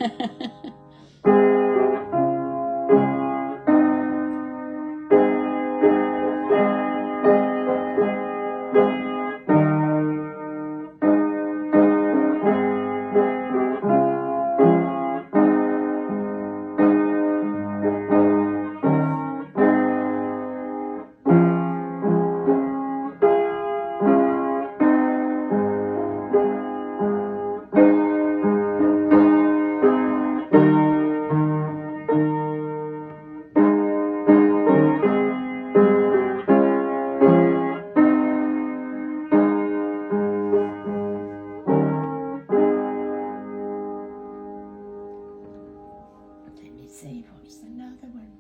Let me see what's another one.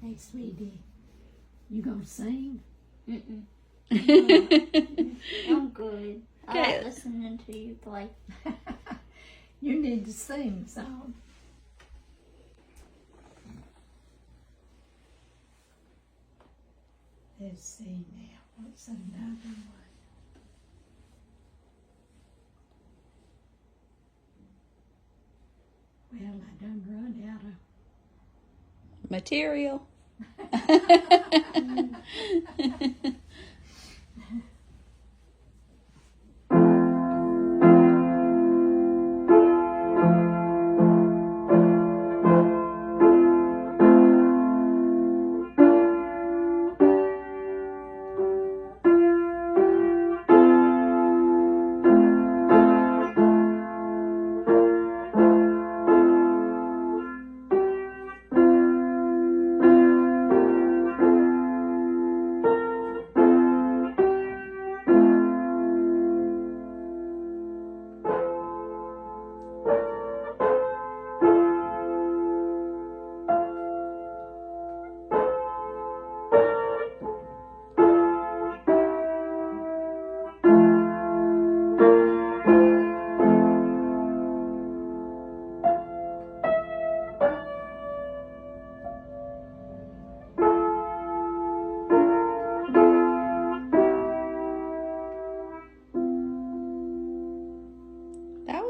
Hey, sweetie, you gonna sing? Mm-mm. I'm good. I like listening to you play. You need to sing some. Let's see now. What's another one? Well, I done run out of material.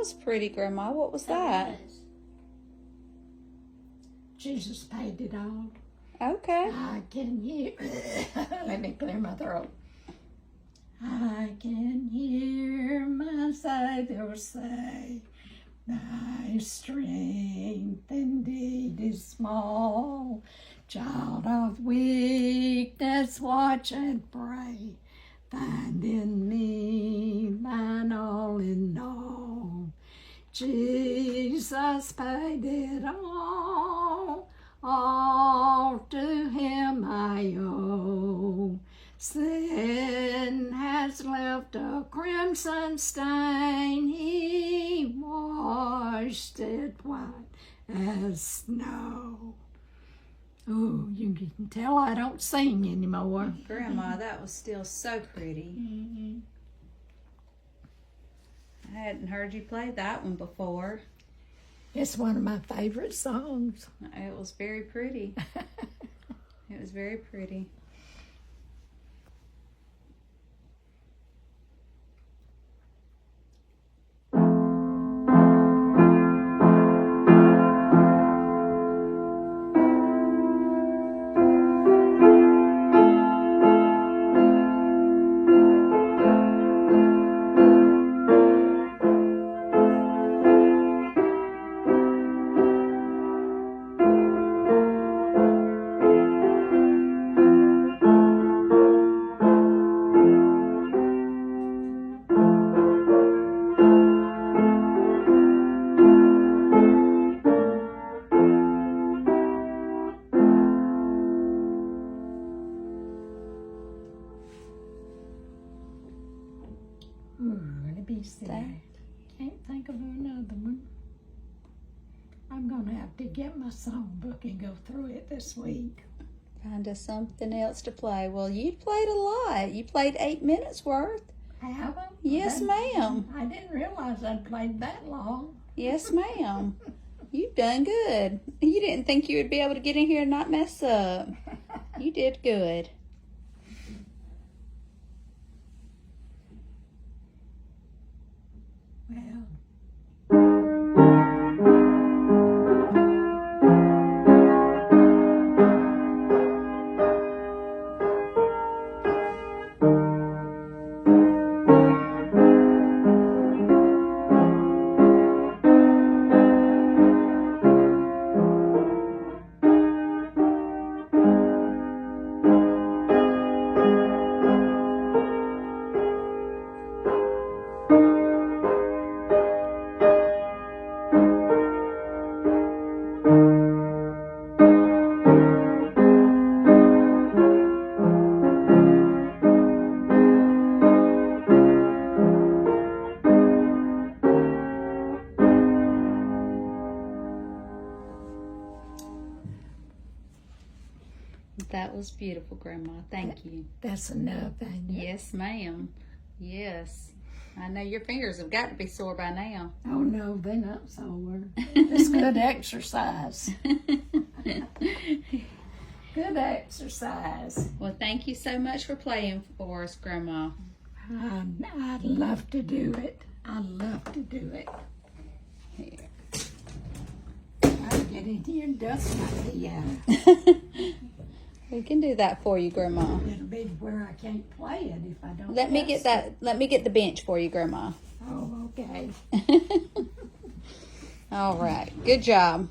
was pretty, Grandma. What was that? Jesus paid it all. Okay. I can hear. Let me clear my throat. I can hear my Savior say, thy strength indeed is small. Child of weakness, watch and pray. Find in me thine all in all. Jesus paid it all to him I owe. Sin has left a crimson stain, he washed it white as snow. Oh, you can tell I don't sing anymore. Grandma, that was still so pretty. Mm-hmm. I hadn't heard you play that one before. It's one of my favorite songs. It was very pretty. It was very pretty. Let me see. Can't think of another one. I'm gonna have to get my songbook and go through it this week. Find us something else to play. Well, you played a lot. You played 8 minutes worth. Have I? Yes, ma'am. I didn't realize I'd played that long. Yes, ma'am. You've done good. You didn't think you would be able to get in here and not mess up. You did good. Well, That was beautiful, Grandma. Thank you. that's enough, ain't it? Yes, ma'am. Yes. I know your fingers have got to be sore by now. Oh no, they're not sore. It's good exercise. Good exercise. Well, thank you so much for playing for us, Grandma. I'd love to do it. I'd love to do it. Here. I'll get in here and dust my piano. We can do that for you, Grandma. It'll be where I can't play it if I don't. Let me get that. Let me get the bench for you, Grandma. Oh, okay. All right. Good job.